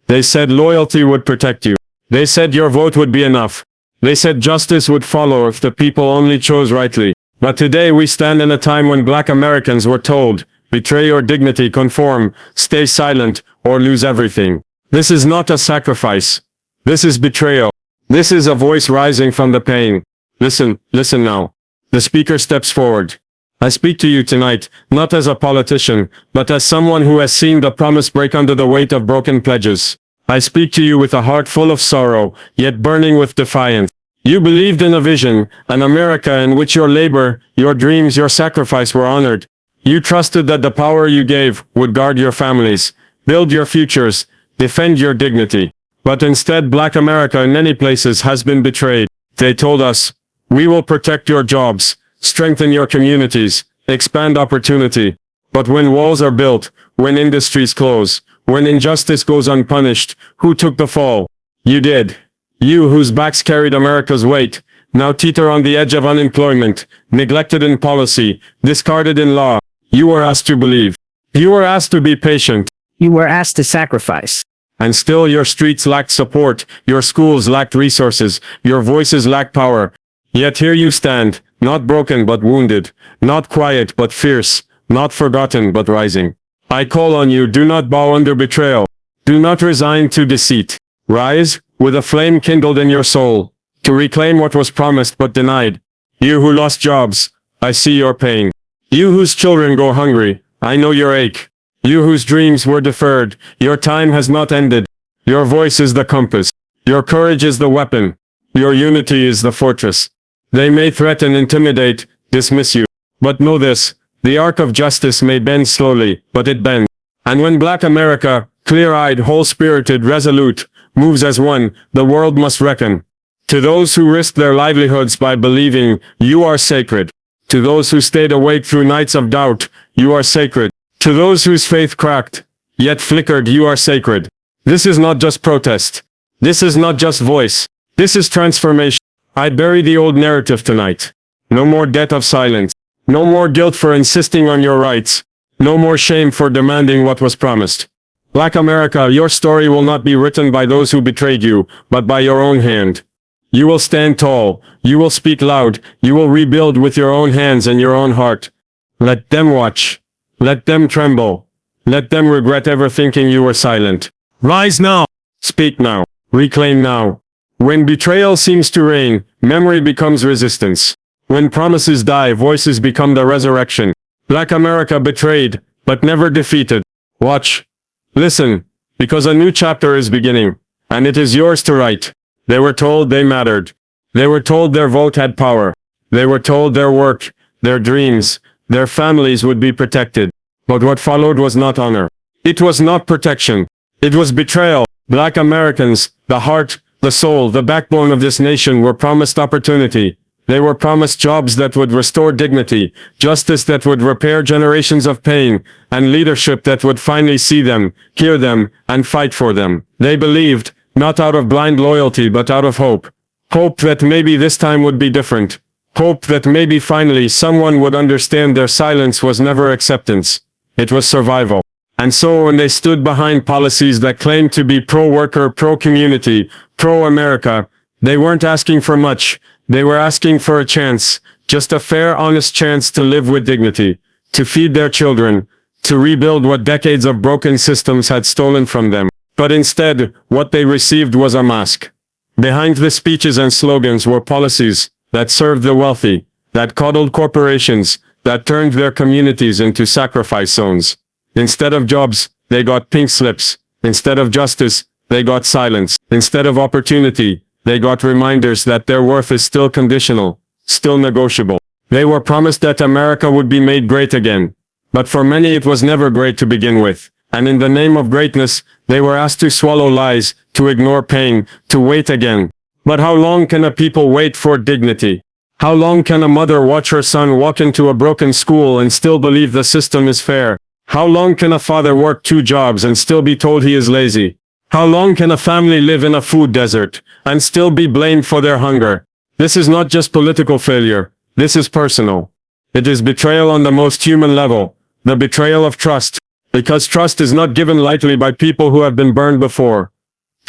They said loyalty would protect you. They said your vote would be enough. They said justice would follow if the people only chose rightly. But today we stand in a time when Black Americans were told, betray your dignity, conform, stay silent, or lose everything. This is not a sacrifice. This is betrayal. This is a voice rising from the pain. Listen now. The speaker steps forward. I speak to you tonight, not as a politician, but as someone who has seen the promise break under the weight of broken pledges. I speak to you with a heart full of sorrow, yet burning with defiance. You believed in a vision, an America in which your labor, your dreams, your sacrifice were honored. You trusted that the power you gave would guard your families, build your futures, defend your dignity. But instead, Black America in many places has been betrayed. They told us, we will protect your jobs, strengthen your communities, expand opportunity. But when walls are built, when industries close, when injustice goes unpunished, who took the fall? You did. You whose backs carried America's weight, now teeter on the edge of unemployment, neglected in policy, discarded in law. You were asked to believe. You were asked to be patient. You were asked to sacrifice. And still your streets lacked support, your schools lacked resources, your voices lacked power. Yet here you stand, not broken but wounded, not quiet but fierce, not forgotten but rising. I call on you, do not bow under betrayal. Do not resign to deceit. Rise, with a flame kindled in your soul, to reclaim what was promised but denied. You who lost jobs, I see your pain. You whose children go hungry, I know your ache. You whose dreams were deferred, your time has not ended. Your voice is the compass. Your courage is the weapon. Your unity is the fortress. They may threaten, intimidate, dismiss you. But know this, the arc of justice may bend slowly, but it bends. And when Black America, clear-eyed, whole-spirited, resolute, moves as one, the world must reckon. To those who risked their livelihoods by believing, you are sacred. To those who stayed awake through nights of doubt, you are sacred. To those whose faith cracked, yet flickered, you are sacred. This is not just protest. This is not just voice. This is transformation. I bury the old narrative tonight. No more debt of silence. No more guilt for insisting on your rights. No more shame for demanding what was promised. Black America, your story will not be written by those who betrayed you, but by your own hand. You will stand tall. You will speak loud. You will rebuild with your own hands and your own heart. Let them watch. Let them tremble. Let them regret ever thinking you were silent. Rise now. Speak now. Reclaim now. When betrayal seems to reign, memory becomes resistance. When promises die, voices become the resurrection. Black America betrayed, but never defeated. Watch. Listen, because a new chapter is beginning, and it is yours to write. They were told they mattered. They were told their vote had power. They were told their work, their dreams, their families would be protected. But what followed was not honor. It was not protection. It was betrayal. Black Americans, the heart, the soul, the backbone of this nation, were promised opportunity. They were promised jobs that would restore dignity, justice that would repair generations of pain, and leadership that would finally see them, hear them, and fight for them. They believed, not out of blind loyalty but out of hope. Hope that maybe this time would be different. Hope that maybe finally someone would understand their silence was never acceptance. It was survival. And so when they stood behind policies that claimed to be pro-worker, pro-community, pro-America, they weren't asking for much. They were asking for a chance, just a fair, honest chance to live with dignity, to feed their children, to rebuild what decades of broken systems had stolen from them. But instead, what they received was a mask. Behind the speeches and slogans were policies that served the wealthy, that coddled corporations, that turned their communities into sacrifice zones. Instead of jobs, they got pink slips. Instead of justice, they got silence. Instead of opportunity, they got reminders that their worth is still conditional, still negotiable. They were promised that America would be made great again. But for many it was never great to begin with. And in the name of greatness, they were asked to swallow lies, to ignore pain, to wait again. But how long can a people wait for dignity? How long can a mother watch her son walk into a broken school and still believe the system is fair? How long can a father work 2 jobs and still be told he is lazy? How long can a family live in a food desert and still be blamed for their hunger? This is not just political failure. This is personal. It is betrayal on the most human level. The betrayal of trust. Because trust is not given lightly by people who have been burned before.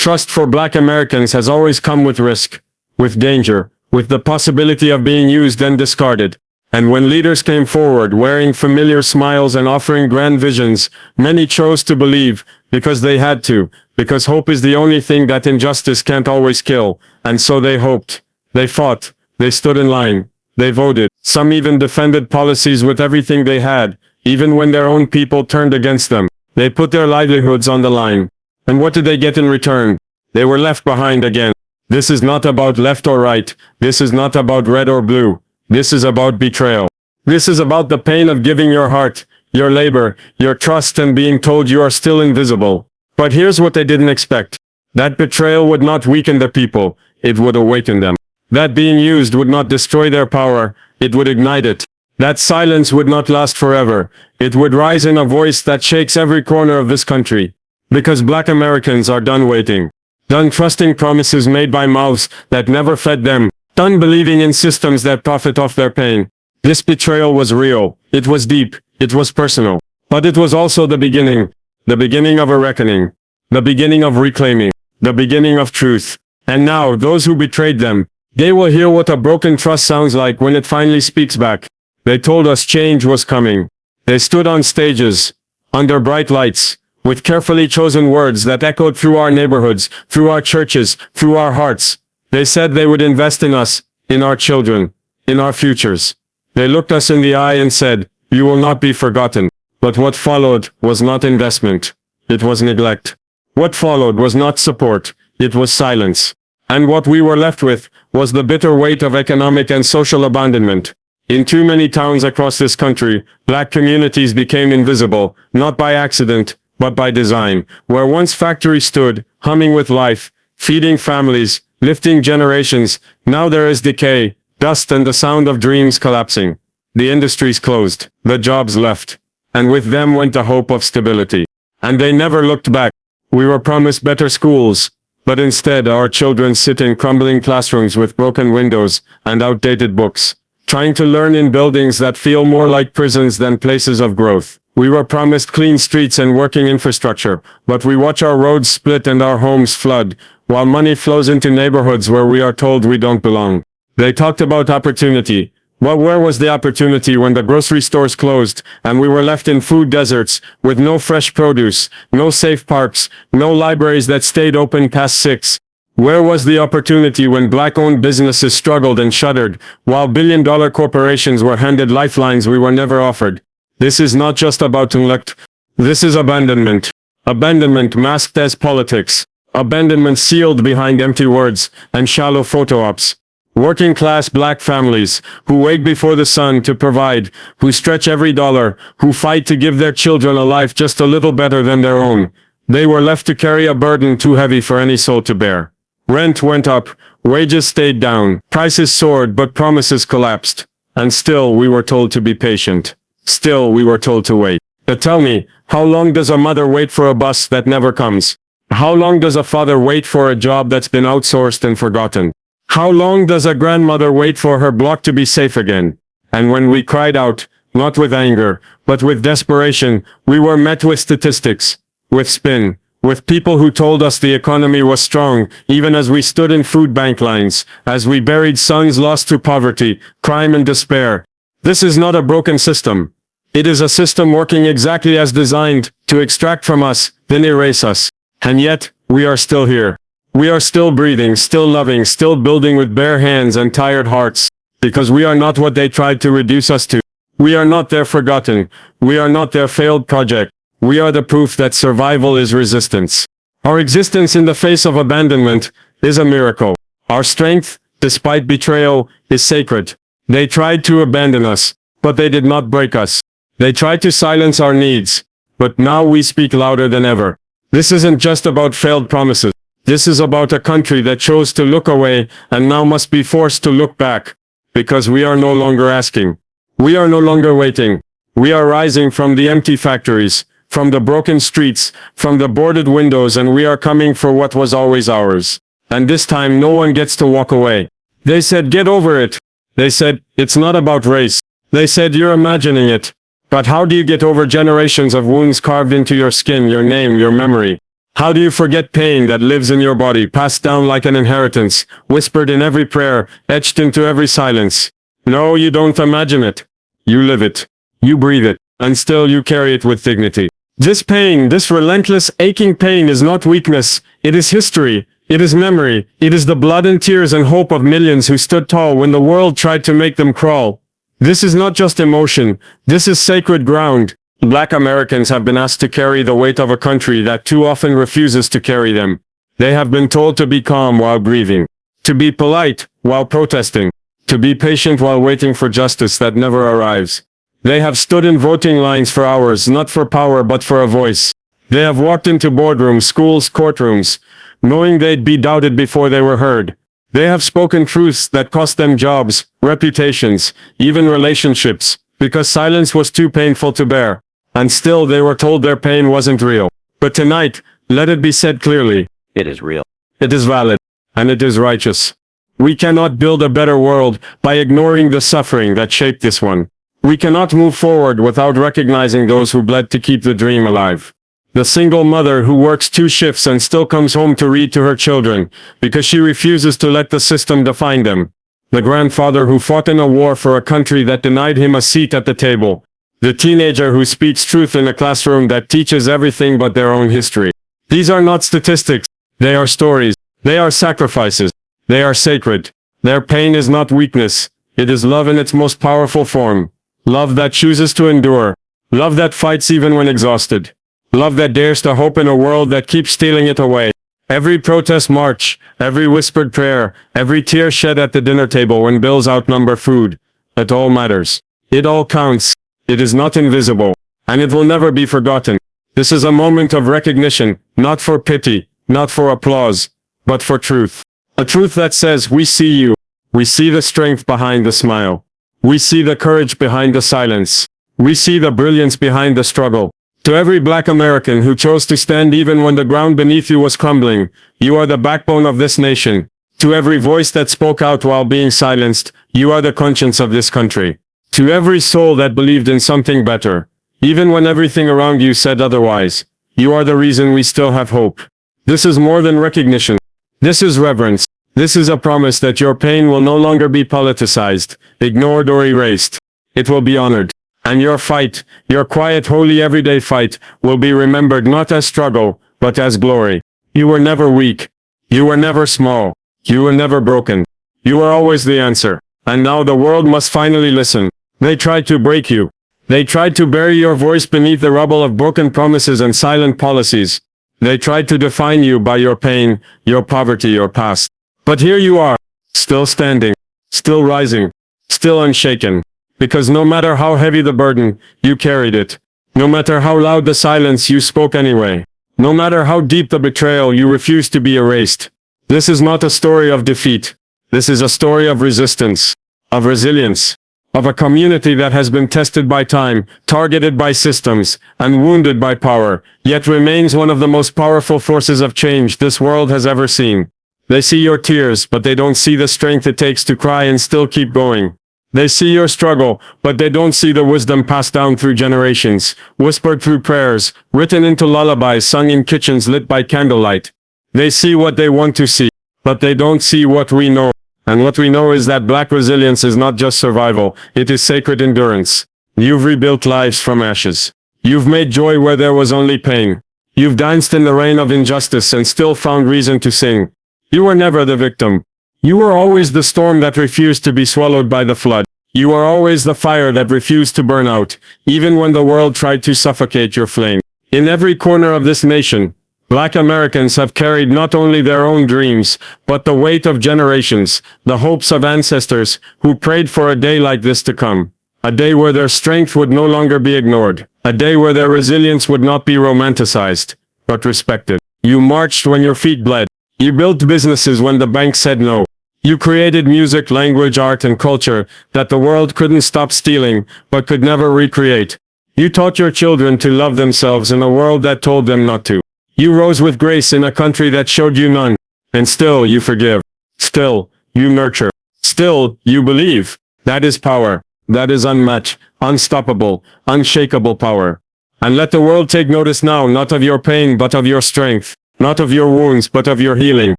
Trust for Black Americans has always come with risk, with danger, with the possibility of being used and discarded. And when leaders came forward wearing familiar smiles and offering grand visions, many chose to believe, because they had to, because hope is the only thing that injustice can't always kill, and so they hoped. They fought. They stood in line. They voted. Some even defended policies with everything they had, even when their own people turned against them. They put their livelihoods on the line. And what did they get in return? They were left behind again. This is not about left or right. This is not about red or blue. This is about betrayal. This is about the pain of giving your heart, your labor, your trust, and being told you are still invisible. But here's what they didn't expect. That betrayal would not weaken the people. It would awaken them. That being used would not destroy their power. It would ignite it. That silence would not last forever. It would rise in a voice that shakes every corner of this country. Because Black Americans are done waiting. Done trusting promises made by mouths that never fed them. Done believing in systems that profit off their pain. This betrayal was real. It was deep. It was personal. But it was also the beginning. The beginning of a reckoning. The beginning of reclaiming. The beginning of truth. And now, those who betrayed them, they will hear what a broken trust sounds like when it finally speaks back. They told us change was coming. They stood on stages, under bright lights, with carefully chosen words that echoed through our neighborhoods, through our churches, through our hearts. They said they would invest in us, in our children, in our futures. They looked us in the eye and said, "You will not be forgotten." But what followed was not investment. It was neglect. What followed was not support. It was silence. And what we were left with was the bitter weight of economic and social abandonment. In too many towns across this country, Black communities became invisible, not by accident, but by design. Where once factories stood, humming with life, feeding families, lifting generations, now there is decay, dust, and the sound of dreams collapsing. The industries closed, the jobs left, and with them went the hope of stability. And they never looked back. We were promised better schools, but instead our children sit in crumbling classrooms with broken windows and outdated books, trying to learn in buildings that feel more like prisons than places of growth. We were promised clean streets and working infrastructure, but we watch our roads split and our homes flood, while money flows into neighborhoods where we are told we don't belong. They talked about opportunity. Well, where was the opportunity when the grocery stores closed, and we were left in food deserts, with no fresh produce, no safe parks, no libraries that stayed open past 6? Where was the opportunity when Black-owned businesses struggled and shuttered, while billion-dollar corporations were handed lifelines we were never offered? This is not just about neglect. This is abandonment. Abandonment masked as politics. Abandonment sealed behind empty words and shallow photo ops. Working-class Black families, who wake before the sun to provide, who stretch every dollar, who fight to give their children a life just a little better than their own. They were left to carry a burden too heavy for any soul to bear. Rent went up, wages stayed down, prices soared, but promises collapsed. And still we were told to be patient. Still we were told to wait. But tell me, how long does a mother wait for a bus that never comes? How long does a father wait for a job that's been outsourced and forgotten? How long does a grandmother wait for her block to be safe again? And when we cried out, not with anger, but with desperation, we were met with statistics, with spin, with people who told us the economy was strong, even as we stood in food bank lines, as we buried sons lost to poverty, crime and despair. This is not a broken system. It is a system working exactly as designed, to extract from us, then erase us. And yet, we are still here. We are still breathing, still loving, still building with bare hands and tired hearts. Because we are not what they tried to reduce us to. We are not their forgotten. We are not their failed project. We are the proof that survival is resistance. Our existence in the face of abandonment is a miracle. Our strength, despite betrayal, is sacred. They tried to abandon us, but they did not break us. They tried to silence our needs, but now we speak louder than ever. This isn't just about failed promises. This is about a country that chose to look away and now must be forced to look back. Because we are no longer asking. We are no longer waiting. We are rising from the empty factories, from the broken streets, from the boarded windows, and we are coming for what was always ours. And this time no one gets to walk away. They said, get over it. They said, it's not about race. They said, you're imagining it. But how do you get over generations of wounds carved into your skin, your name, your memory? How do you forget pain that lives in your body, passed down like an inheritance, whispered in every prayer, etched into every silence? No, you don't imagine it. You live it. You breathe it, and still you carry it with dignity. This pain, this relentless, aching pain is not weakness, it is history, it is memory, it is the blood and tears and hope of millions who stood tall when the world tried to make them crawl. This is not just emotion, this is sacred ground. Black Americans have been asked to carry the weight of a country that too often refuses to carry them. They have been told to be calm while grieving, to be polite while protesting, to be patient while waiting for justice that never arrives. They have stood in voting lines for hours, not for power but for a voice. They have walked into boardrooms, schools, courtrooms, knowing they'd be doubted before they were heard. They have spoken truths that cost them jobs, reputations, even relationships, because silence was too painful to bear. And still they were told their pain wasn't real. But tonight, let it be said clearly. It is real. It is valid. And it is righteous. We cannot build a better world by ignoring the suffering that shaped this one. We cannot move forward without recognizing those who bled to keep the dream alive. The single mother who works 2 shifts and still comes home to read to her children, because she refuses to let the system define them. The grandfather who fought in a war for a country that denied him a seat at the table. The teenager who speaks truth in a classroom that teaches everything but their own history. These are not statistics. They are stories. They are sacrifices. They are sacred. Their pain is not weakness. It is love in its most powerful form. Love that chooses to endure. Love that fights even when exhausted. Love that dares to hope in a world that keeps stealing it away. Every protest march, every whispered prayer, every tear shed at the dinner table when bills outnumber food. It all matters. It all counts. It is not invisible. And it will never be forgotten. This is a moment of recognition, not for pity, not for applause, but for truth. A truth that says, we see you. We see the strength behind the smile. We see the courage behind the silence. We see the brilliance behind the struggle. To every Black American who chose to stand even when the ground beneath you was crumbling, you are the backbone of this nation. To every voice that spoke out while being silenced, you are the conscience of this country. To every soul that believed in something better, even when everything around you said otherwise, you are the reason we still have hope. This is more than recognition. This is reverence. This is a promise that your pain will no longer be politicized, ignored or erased. It will be honored. And your fight, your quiet, holy everyday fight, will be remembered not as struggle, but as glory. You were never weak. You were never small. You were never broken. You were always the answer. And now the world must finally listen. They tried to break you. They tried to bury your voice beneath the rubble of broken promises and silent policies. They tried to define you by your pain, your poverty, your past. But here you are, still standing, still rising, still unshaken. Because no matter how heavy the burden, you carried it. No matter how loud the silence, you spoke anyway. No matter how deep the betrayal, you refused to be erased. This is not a story of defeat. This is a story of resistance, of resilience, of a community that has been tested by time, targeted by systems, and wounded by power, yet remains one of the most powerful forces of change this world has ever seen. They see your tears, but they don't see the strength it takes to cry and still keep going. They see your struggle, but they don't see the wisdom passed down through generations, whispered through prayers, written into lullabies sung in kitchens lit by candlelight. They see what they want to see, but they don't see what we know. And what we know is that Black resilience is not just survival, it is sacred endurance. You've rebuilt lives from ashes. You've made joy where there was only pain. You've danced in the rain of injustice and still found reason to sing. You were never the victim. You were always the storm that refused to be swallowed by the flood. You were always the fire that refused to burn out, even when the world tried to suffocate your flame. In every corner of this nation, Black Americans have carried not only their own dreams, but the weight of generations, the hopes of ancestors who prayed for a day like this to come. A day where their strength would no longer be ignored. A day where their resilience would not be romanticized, but respected. You marched when your feet bled. You built businesses when the bank said no. You created music, language, art, and culture that the world couldn't stop stealing, but could never recreate. You taught your children to love themselves in a world that told them not to. You rose with grace in a country that showed you none. And still you forgive. Still, you nurture. Still, you believe. That is power. That is unmatched, unstoppable, unshakable power. And let the world take notice now, not of your pain, but of your strength. Not of your wounds but of your healing.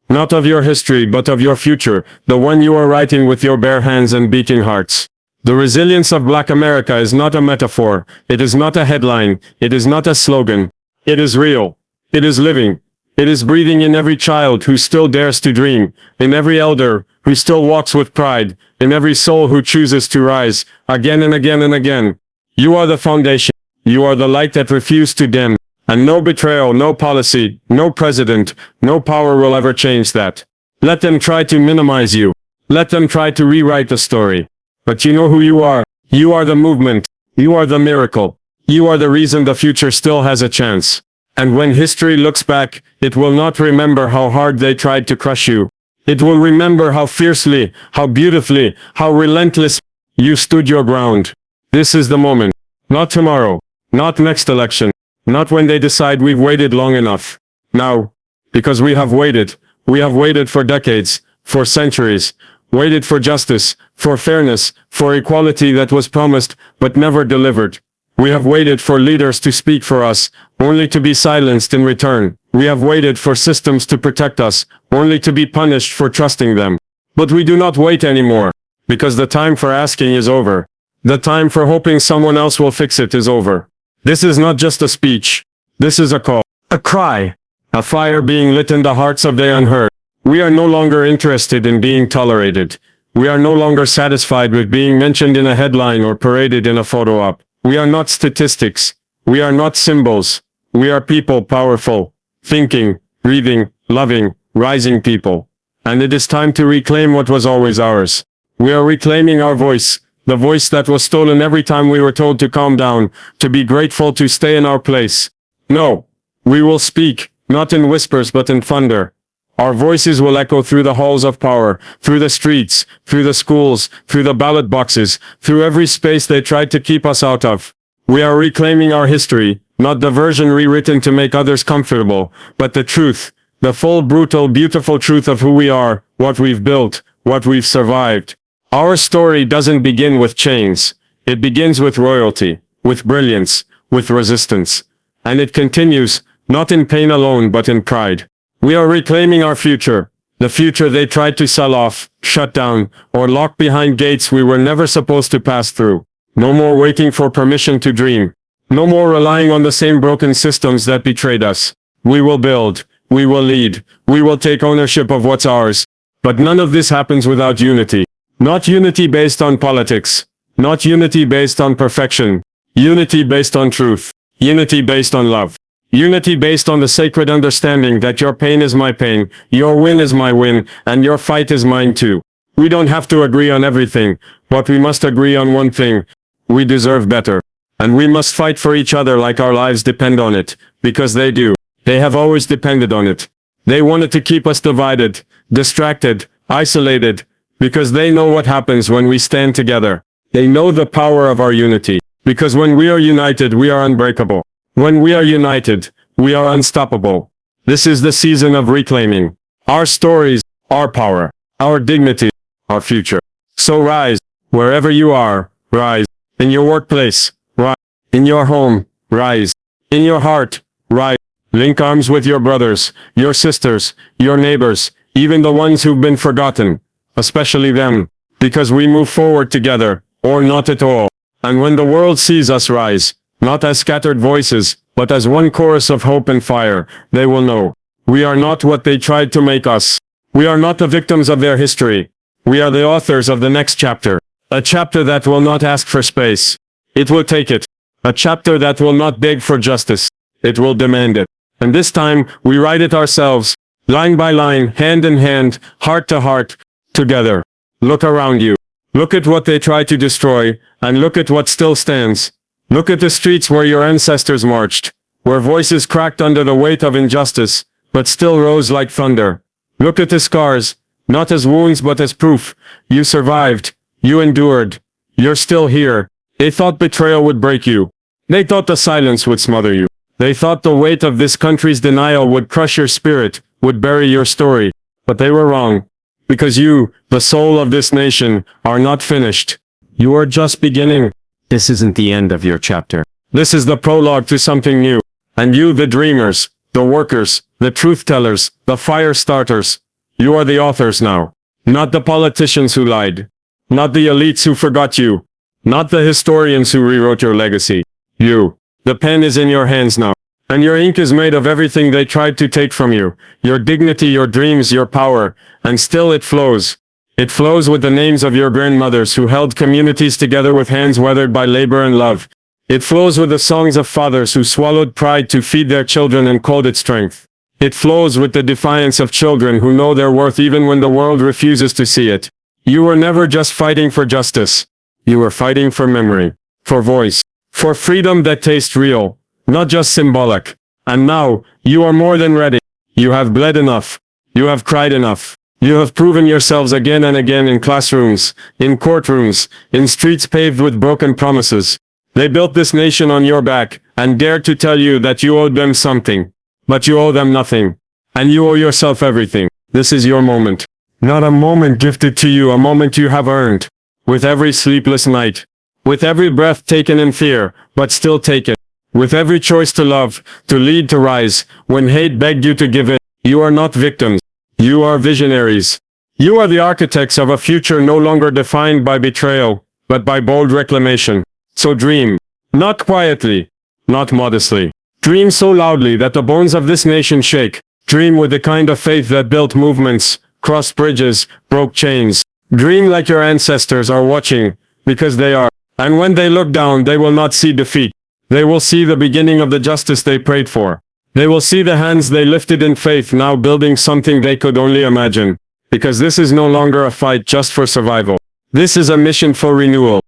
Not of your history but of your future, the one you are writing with your bare hands and beating hearts. The resilience of Black America is not a metaphor, it is not a headline, it is not a slogan. It is real. It is living. It is breathing in every child who still dares to dream, in every elder who still walks with pride, in every soul who chooses to rise, again and again and again. You are the foundation. You are the light that refused to dim. And no betrayal, no policy, no president, no power will ever change that. Let them try to minimize you. Let them try to rewrite the story. But you know who you are. You are the movement. You are the miracle. You are the reason the future still has a chance. And when history looks back, it will not remember how hard they tried to crush you. It will remember how fiercely, how beautifully, how relentless you stood your ground. This is the moment. Not tomorrow. Not next election. Not when they decide we've waited long enough. Now. Because we have waited. We have waited for decades, for centuries. Waited for justice, for fairness, for equality that was promised, but never delivered. We have waited for leaders to speak for us, only to be silenced in return. We have waited for systems to protect us, only to be punished for trusting them. But we do not wait anymore, because the time for asking is over. The time for hoping someone else will fix it is over. This is not just a speech. This is a call, a cry, a fire being lit in the hearts of the unheard. We are no longer interested in being tolerated. We are no longer satisfied with being mentioned in a headline or paraded in a photo op. We are not statistics. We are not symbols. We are people, powerful, thinking, breathing, loving, rising people. And it is time to reclaim what was always ours. We are reclaiming our voice, the voice that was stolen every time we were told to calm down, to be grateful, to stay in our place. No, we will speak, not in whispers but in thunder. Our voices will echo through the halls of power, through the streets, through the schools, through the ballot boxes, through every space they tried to keep us out of. We are reclaiming our history, not the version rewritten to make others comfortable, but the truth, the full, brutal, beautiful truth of who we are, what we've built, what we've survived. Our story doesn't begin with chains. It begins with royalty, with brilliance, with resistance. And it continues, not in pain alone but in pride. We are reclaiming our future, the future they tried to sell off, shut down, or lock behind gates we were never supposed to pass through. No more waiting for permission to dream. No more relying on the same broken systems that betrayed us. We will build, we will lead, we will take ownership of what's ours. But none of this happens without unity. Not unity based on politics. Not unity based on perfection. Unity based on truth. Unity based on love. Unity based on the sacred understanding that your pain is my pain, your win is my win, and your fight is mine too. We don't have to agree on everything, but we must agree on one thing. We deserve better. And we must fight for each other like our lives depend on it, because they do. They have always depended on it. They wanted to keep us divided, distracted, isolated, because they know what happens when we stand together. They know the power of our unity, because when we are united, we are unbreakable. When we are united, we are unstoppable. This is the season of reclaiming our stories, our power, our dignity, our future. So rise, wherever you are, rise. In your workplace, rise. In your home, rise. In your heart, rise. Link arms with your brothers, your sisters, your neighbors, even the ones who've been forgotten, especially them, because we move forward together, or not at all. And when the world sees us rise, not as scattered voices, but as one chorus of hope and fire, they will know. We are not what they tried to make us. We are not the victims of their history. We are the authors of the next chapter. A chapter that will not ask for space. It will take it. A chapter that will not beg for justice. It will demand it. And this time, we write it ourselves, line by line, hand in hand, heart to heart, together. Look around you. Look at what they tried to destroy, and look at what still stands. Look at the streets where your ancestors marched, where voices cracked under the weight of injustice, but still rose like thunder. Look at the scars, not as wounds but as proof. You survived. You endured. You're still here. They thought betrayal would break you. They thought the silence would smother you. They thought the weight of this country's denial would crush your spirit, would bury your story. But they were wrong. Because you, the soul of this nation, are not finished. You are just beginning. This isn't the end of your chapter. This is the prologue to something new. And you, the dreamers, the workers, the truth tellers, the fire starters. You are the authors now. Not the politicians who lied. Not the elites who forgot you. Not the historians who rewrote your legacy. You. The pen is in your hands now. And your ink is made of everything they tried to take from you. Your dignity, your dreams, your power. And still it flows. It flows with the names of your grandmothers who held communities together with hands weathered by labor and love. It flows with the songs of fathers who swallowed pride to feed their children and called it strength. It flows with the defiance of children who know their worth even when the world refuses to see it. You were never just fighting for justice. You were fighting for memory, for voice, for freedom that tastes real, not just symbolic. And now, you are more than ready. You have bled enough. You have cried enough. You have proven yourselves again and again in classrooms, in courtrooms, in streets paved with broken promises. They built this nation on your back, and dared to tell you that you owed them something. But you owe them nothing. And you owe yourself everything. This is your moment. Not a moment gifted to you, a moment you have earned. With every sleepless night. With every breath taken in fear, but still taken. With every choice to love, to lead, to rise, when hate begged you to give in. You are not victims. You are visionaries. You are the architects of a future no longer defined by betrayal, but by bold reclamation. So dream. Not quietly. Not modestly. Dream so loudly that the bones of this nation shake. Dream with the kind of faith that built movements, crossed bridges, broke chains. Dream like your ancestors are watching, because they are. And when they look down, they will not see defeat. They will see the beginning of the justice they prayed for. They will see the hands they lifted in faith now building something they could only imagine. Because this is no longer a fight just for survival. This is a mission for renewal.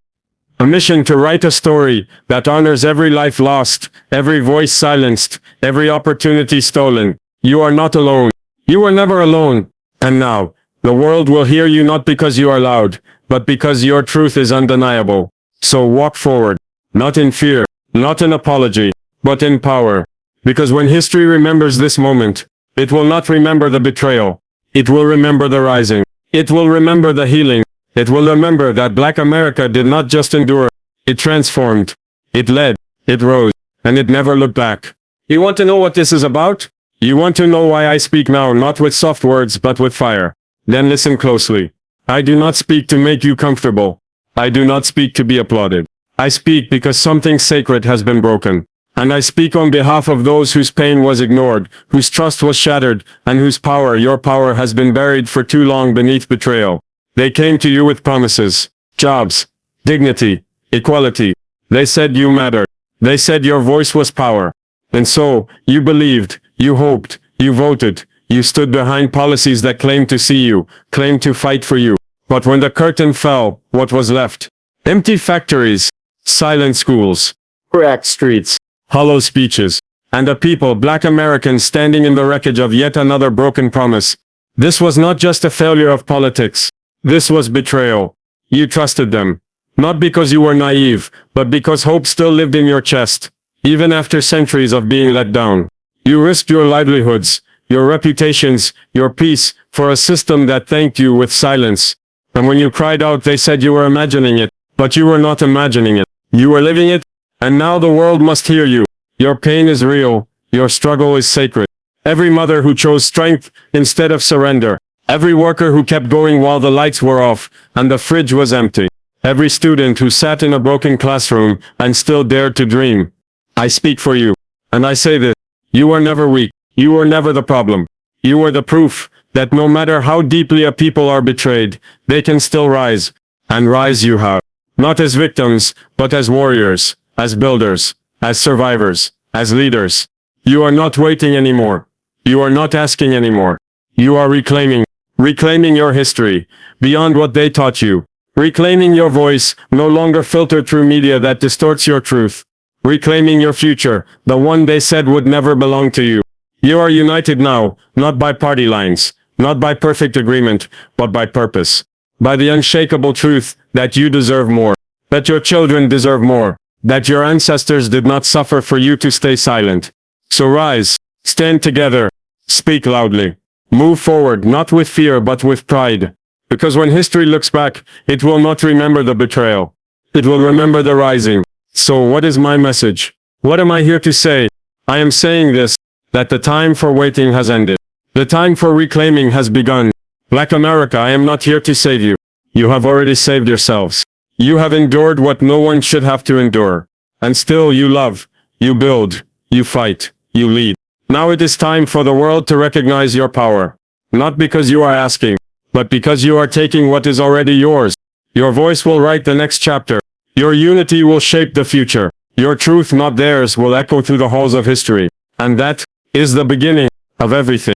A mission to write a story that honors every life lost, every voice silenced, every opportunity stolen. You are not alone. You were never alone. And now, the world will hear you not because you are loud, but because your truth is undeniable. So walk forward. Not in fear, not in apology, but in power. Because when history remembers this moment, it will not remember the betrayal. It will remember the rising. It will remember the healing. It will remember that Black America did not just endure. It transformed. It led. It rose. And it never looked back. You want to know what this is about? You want to know why I speak now, not with soft words but with fire? Then listen closely. I do not speak to make you comfortable. I do not speak to be applauded. I speak because something sacred has been broken. And I speak on behalf of those whose pain was ignored, whose trust was shattered, and whose power, your power, has been buried for too long beneath betrayal. They came to you with promises, jobs, dignity, equality. They said you mattered. They said your voice was power. And so, you believed, you hoped, you voted, you stood behind policies that claimed to see you, claimed to fight for you. But when the curtain fell, what was left? Empty factories, silent schools, cracked streets, hollow speeches, and a people, Black Americans, standing in the wreckage of yet another broken promise. This was not just a failure of politics. This was betrayal. You trusted them. Not because you were naive, but because hope still lived in your chest. Even after centuries of being let down. You risked your livelihoods, your reputations, your peace, for a system that thanked you with silence. And when you cried out, they said you were imagining it. But you were not imagining it. You were living it. And now the world must hear you. Your pain is real. Your struggle is sacred. Every mother who chose strength instead of surrender. Every worker who kept going while the lights were off and the fridge was empty. Every student who sat in a broken classroom and still dared to dream. I speak for you. And I say this. You were never weak. You were never the problem. You were the proof that no matter how deeply a people are betrayed, they can still rise. And rise you have. Not as victims, but as warriors, as builders, as survivors, as leaders. You are not waiting anymore. You are not asking anymore. You are reclaiming. Reclaiming your history, beyond what they taught you. Reclaiming your voice, no longer filtered through media that distorts your truth. Reclaiming your future, the one they said would never belong to you. You are united now, not by party lines, not by perfect agreement, but by purpose. By the unshakable truth that you deserve more, that your children deserve more, that your ancestors did not suffer for you to stay silent. So rise, stand together, speak loudly. Move forward, not with fear but with pride. Because when history looks back, it will not remember the betrayal. It will remember the rising. So what is my message? What am I here to say? I am saying this. that the time for waiting has ended. The time for reclaiming has begun. Black America, I am not here to save you. You have already saved yourselves. You have endured what no one should have to endure. And still you love, you build, you fight, you lead. Now it is time for the world to recognize your power. Not because you are asking, but because you are taking what is already yours. Your voice will write the next chapter. Your unity will shape the future. Your truth, not theirs, will echo through the halls of history. And that is the beginning of everything.